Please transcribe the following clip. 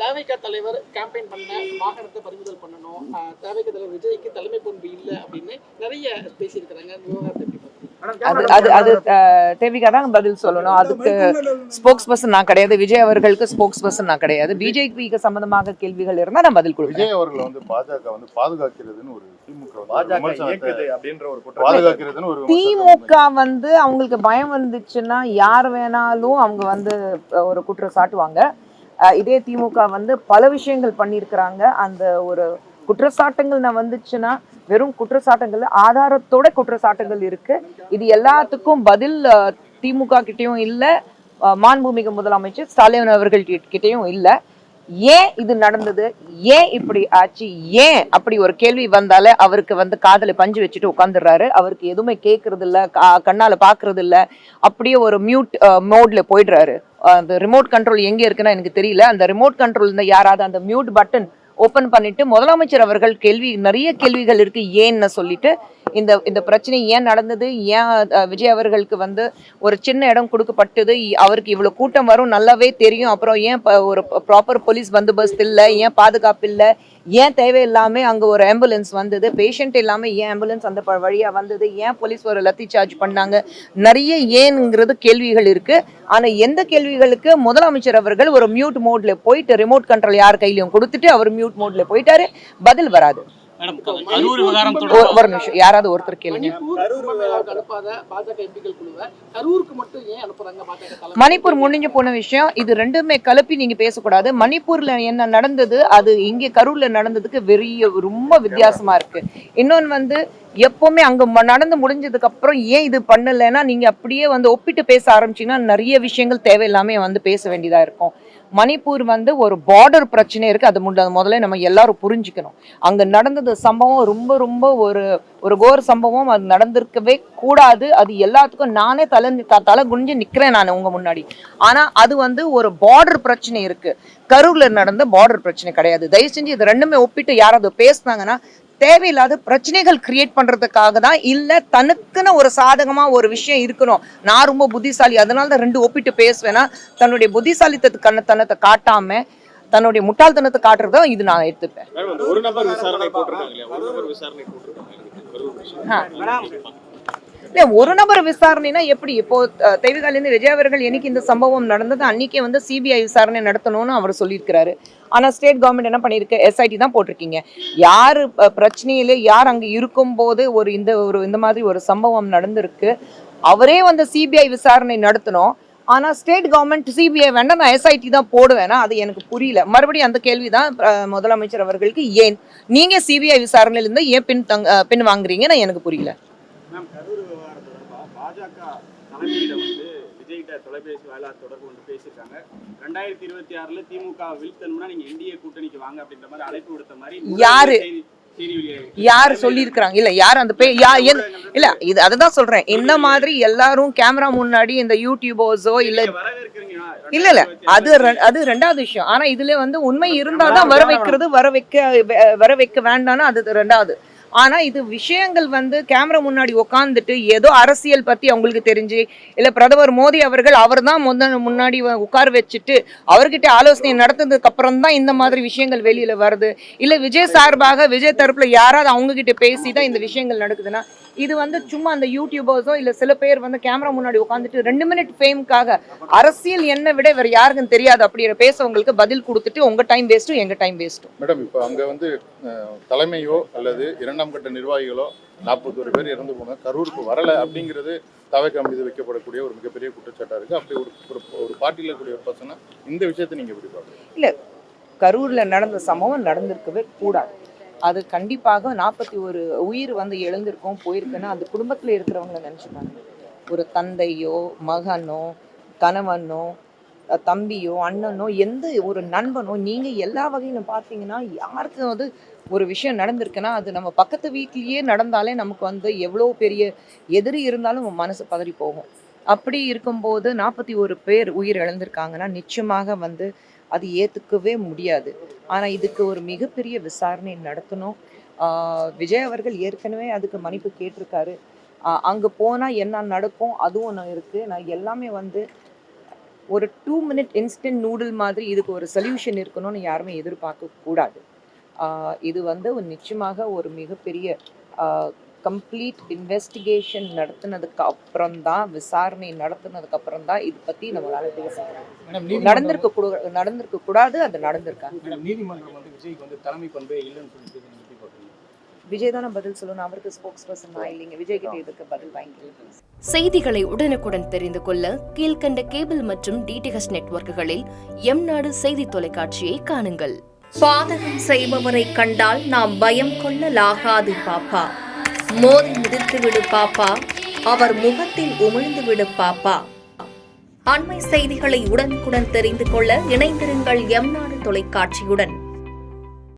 தேவைக்கா தலைவர் கேம்பெயின் பண்ண வாகனத்தை பறிமுதல் பண்ணணும், தேவைக்கா தலைவர் விஜய்க்கு தலைமை பண்பு இல்லை அப்படின்னு நிறைய பேசியிருக்கிறாங்க. விவகாரத்தை எப்படி பார்க்குறீங்க? அது அது தேவிகா தான் பதில் சொல்லணும். அதுக்கு ஸ்போக்ஸ் பர்சன் நான் கிடையாது, விஜய் அவர்களுக்கு ஸ்போக்ஸ் பர்சன் நான் கிடையாது. பிஜேபிக்கு சம்பந்தமாக கேள்விகள் இருந்தா நான் பதில் கொடுப்பேன். விஜய் அவர்கள் வந்து பாஜக வந்து பாதுகாக்கிறதுன்னு ஒரு திமுக வந்து அவங்களுக்கு பயம் வந்துச்சுன்னா யார் வேணாலும் அவங்க வந்து ஒரு குற்றம் சாட்டுவாங்க. இதே திமுக வந்து பல விஷயங்கள் பண்ணியிருக்கிறாங்க. அந்த ஒரு குற்றச்சாட்டுங்கள் நான் வந்துச்சுன்னா வெறும் குற்றச்சாட்டுகள் ஆதாரத்தோட குற்றச்சாட்டுகள் இருக்கு. இது எல்லாத்துக்கும் பதில் திமுக கிட்டயும் இல்லை, மாண்புமிகு முதலமைச்சர் ஸ்டாலின் அவர்கள் கிட்டயும் இல்லை. ஏன் இது நடந்தது, ஏன் இப்படி ஆச்சு, ஏன் அப்படி ஒரு கேள்வி வந்தாலே அவருக்கு வந்து காதல பஞ்சு வச்சுட்டு உட்காந்துடுறாரு. அவருக்கு எதுவுமே கேட்கறது இல்ல, கண்ணால பாக்குறது இல்ல, அப்படியே ஒரு மியூட் மோட்ல போயிடுறாரு. அந்த ரிமோட் கண்ட்ரோல் எங்க இருக்குன்னா எனக்கு தெரியல. அந்த ரிமோட் கண்ட்ரோல் இருந்தா யாராவது அந்த மியூட் பட்டன் ஓப்பன் பண்ணிட்டு முதலமைச்சர் அவர்கள் நிறைய கேள்விகள் இருக்கு ஏன்னு சொல்லிட்டு இந்த பிரச்சனை ஏன் நடந்தது, ஏன் விஜய் அவர்களுக்கு வந்து ஒரு சின்ன இடம் கொடுக்கப்பட்டது, அவருக்கு இவ்வளவு கூட்டம் வரும் நல்லாவே தெரியும், அப்புறம் ஏன் ஒரு ப்ராப்பர் போலீஸ் பந்தோபஸ்து இல்லை, ஏன் பாதுகாப்பு இல்லை, ஏன் தேவையில்லாம அங்க ஒரு ஆம்புலன்ஸ் வந்தது, பேஷண்ட் இல்லாம ஏன் ஆம்புலன்ஸ் அந்த வழியா வந்தது, ஏன் போலீஸ் ஒரு லத்தி சார்ஜ் பண்ணாங்க, நிறைய ஏன்ங்கிறது கேள்விகள் இருக்கு. ஆனா எந்த கேள்விகளுக்கு முதலமைச்சர் அவர்கள் ஒரு மியூட் மோட்ல போயிட்டு ரிமோட் கண்ட்ரோல் யார் கையிலையும் கொடுத்துட்டு அவர் மியூட் மோட்ல போயிட்டாரு, பதில் வராது. ஒரு நிமிஷம், யாராவது ஒருத்தர் கேளுங்க. மணிப்பூர் முடிஞ்சு போன விஷயம், இது ரெண்டுமே கலப்பி நீங்க பேசக்கூடாது. மணிப்பூர்ல என்ன நடந்தது அது இங்க கரூர்ல நடந்ததுக்கு ரொம்ப வித்தியாசமா இருக்கு. இன்னொன்னு வந்து எப்பவுமே அங்க நடந்து முடிஞ்சதுக்கு அப்புறம் ஏன் இது பண்ணலைன்னா நீங்க அப்படியே வந்து ஒப்பிட்டு பேச ஆரம்பிச்சீங்கன்னா நிறைய விஷயங்கள் தேவையில்லாம வந்து பேச வேண்டியதா இருக்கும். மணிப்பூர் வந்து ஒரு பார்டர் பிரச்சனை இருக்கு, அது முதல்ல நம்ம எல்லாரும் புரிஞ்சுக்கணும். அங்க நடந்தது சம்பவம் ரொம்ப ரொம்ப ஒரு கோர சம்பவம், அது நடந்திருக்கவே கூடாது. அது எல்லாத்துக்கும் நானே தலை குனிஞ்சு நிக்கிறேன் நான் உங்க முன்னாடி. ஆனா அது வந்து ஒரு பார்டர் பிரச்சனை இருக்கு, கரூர்ல நடந்த பார்டர் பிரச்சனை கிடையாது. தயவு செஞ்சு இது ரெண்டுமே ஒப்பிட்டு யாராவது பேசினாங்கன்னா தேவையில்லாத பிரச்சனைகள் கிரியேட் பண்றதுக்காக தான், இல்ல தனக்குன்னு ஒரு சாதகமா ஒரு விஷயம் இருக்கணும், நான் ரொம்ப புத்திசாலி அதனால தான் ரெண்டு ஒப்பிட்டு பேசுவேன்னா தன்னுடைய புத்திசாலித்தனத்தை காட்டாம தன்னுடைய முட்டாள்தனத்தை காட்டுறதோ இது நான் எடுத்துப்பேன். ஒரு நபர் விசாரணைனா எப்படி? இப்போ தேவிகாலேருந்து விஜய் அவர்கள் என்னைக்கு இந்த சம்பவம் நடந்தது அன்னைக்கே வந்து சிபிஐ விசாரணை நடத்தணும்னு அவர் சொல்லியிருக்கிறாரு. ஆனா ஸ்டேட் கவர்மெண்ட் என்ன பண்ணிருக்கு, எஸ்ஐடி தான் போட்டிருக்கீங்க. யாரு பிரச்சனையில யார் அங்க இருக்கும் போது இந்த மாதிரி ஒரு சம்பவம் நடந்திருக்கு, அவரே வந்து சிபிஐ விசாரணை நடத்தணும். ஆனா ஸ்டேட் கவர்மெண்ட் சிபிஐ வேண்டாம் நான் எஸ்ஐடி தான் போடுவேன்னா அது எனக்கு புரியல. மறுபடியும் அந்த கேள்விதான் முதலமைச்சர் அவர்களுக்கு, ஏன் நீங்க சிபிஐ விசாரணையில இருந்து ஏன் பின் வாங்குறீங்கன்னு எனக்கு புரியல. பாஜக தலைமையிடம் வந்து விஜய்கிட்ட தொலைபேசி வாயிலாக தொடர்பு கொண்டு பேசியிருக்காங்க. 2026 திமுக வீழ்த்தணும்னா நீங்க என்டிஏ கூட்டணிக்கு வாங்க அப்படின்ற மாதிரி அழைப்பு விடுத்த மாதிரி யாரு சொல்லியிருக்கிறாங்க? இல்ல யார் அந்த இல்ல இது அதுதான் சொல்றேன். இந்த மாதிரி எல்லாரும் கேமரா முன்னாடி இந்த யூடியூபர்ஸோ இல்ல அது ரெண்டாவது விஷயம். ஆனா இதுல வந்து உண்மை இருந்தாதான் வர வைக்க வேண்டாம்னா அது ரெண்டாவது. ஆனா இது விஷயங்கள் வந்து கேமரா முன்னாடி உட்காந்துட்டு ஏதோ அரசியல் பத்தி அவங்களுக்கு தெரிஞ்சு, இல்ல பிரதமர் மோடி அவர்கள் அவர் தான் முன்னாடி உட்கார வச்சுட்டு அவர்கிட்ட ஆலோசனை நடத்ததுக்கு அப்புறம் தான் இந்த மாதிரி விஷயங்கள் வெளியில வருது, இல்ல விஜய் சார்பாக விஜய் தரப்புல யாராவது அவங்க கிட்ட பேசிதான் இந்த விஷயங்கள் நடக்குதுன்னா இது வந்து சும்மா அந்த யூடியூபர்ஸோ இல்ல சில பேர் வந்து கேமரா முன்னாடி உட்காந்துட்டு 2 மினிட் ஃபேம்காக அரசியல் என்ன விட வேற யாருக்கும் தெரியாது அப்படிங்கிற பேசவங்களுக்கு பதில் கொடுத்துட்டு உங்க டைம் வேஸ்ட்டும் எங்க டைம் வேஸ்ட்டும். மேடம், இப்போ அங்க வந்து தலைமையோ அல்லது இரண்டாம் கட்ட நிர்வாகிகளோ 41 பேர் இறந்து போன கரூருக்கு வரல அப்படிங்கிறது தவிர்க்க மீது வைக்கப்படக்கூடிய ஒரு மிகப்பெரிய குற்றச்சாட்டா இருக்கு. அப்படி ஒரு பார்ட்டியில் இருக்கக்கூடிய ஒரு பர்சனா இந்த விஷயத்தை நீங்க எப்படி பாருங்க? இல்ல, கரூர்ல நடந்த சம்பவம் நடந்திருக்கவே கூடாது. அது கண்டிப்பாக 41 உயிர் வந்து எழுந்திருக்கும் போயிருக்குன்னா அது குடும்பத்துல இருக்கிறவங்கள நினைச்சுப்பாங்க. ஒரு தந்தையோ மகனோ கணவனோ தம்பியோ அண்ணனோ எந்த ஒரு நண்பனோ நீங்க எல்லா வகையிலும் பார்த்தீங்கன்னா யாருக்கும் வந்து ஒரு விஷயம் நடந்திருக்குன்னா அது நம்ம பக்கத்து வீட்லயே நடந்தாலே நமக்கு வந்து எவ்வளோ பெரிய எதிரி இருந்தாலும் மனசு பதறி போகும். அப்படி இருக்கும்போது 41 பேர் உயிர் இழந்திருக்காங்கன்னா நிச்சயமாக வந்து அது ஏற்றுக்கவே முடியாது. ஆனால் இதுக்கு ஒரு மிகப்பெரிய விசாரணை நடத்தணும். விஜய் அவர்கள் ஏற்கனவே அதுக்கு மன்னிப்பு கேட்டிருக்காரு. அங்கே போனால் என்ன நடக்கும் அதுவும் நான் இருக்குது. நான் எல்லாமே வந்து ஒரு 2 minute இன்ஸ்டன்ட் நூடுல் மாதிரி இதுக்கு ஒரு சொல்யூஷன் இருக்கணும்னு யாருமே எதிர்பார்க்க கூடாது. இது வந்து நிச்சயமாக ஒரு மிகப்பெரிய கம்ப்ளீட் இன்வெஸ்டிகேஷன் நடத்தினதுக்கு அப்புறம் தான், விசாரணை நடத்தினதுக்கு அப்புறம் தான் இது பற்றி நம்மளால பேச முடியும். நடந்திருக்க கூடாது, அது நடந்திருக்காங்க. நீதிமன்றம் வந்து விஜய்க்கு வந்து தலைமை பண்பே இல்லைன்னு சொல்லிட்டு நீங்க எப்படி பார்க்குறீங்க? விஜய் தான் பதில் சொல்லணும், அவருக்கு ஸ்போக்ஸ் பர்சன் இல்லைங்க. விஜய் கிட்ட இதுக்கு பதில் வாங்கிக்கிறேன். செய்திகளை உடனுக்குடன் தெரிந்து கொள்ள கீழ்கண்ட கேபிள் மற்றும் டிடிஹெச் நெட்வொர்க்குகளில் எம்நாடு செய்தி தொலைக்காட்சியை காணுங்கள். பாதகம் செய்பவரை கண்டால் நாம் பயம் கொள்ளலாகாது பாப்பா. மோதி மிதித்து விடு பாப்பா, அவர் முகத்தில் உமிழ்ந்து விடு பாப்பா. அண்மை செய்திகளை உடனுக்குடன் தெரிந்து கொள்ள இணைந்திருங்கள் எம்நாடு தொலைக்காட்சியுடன்.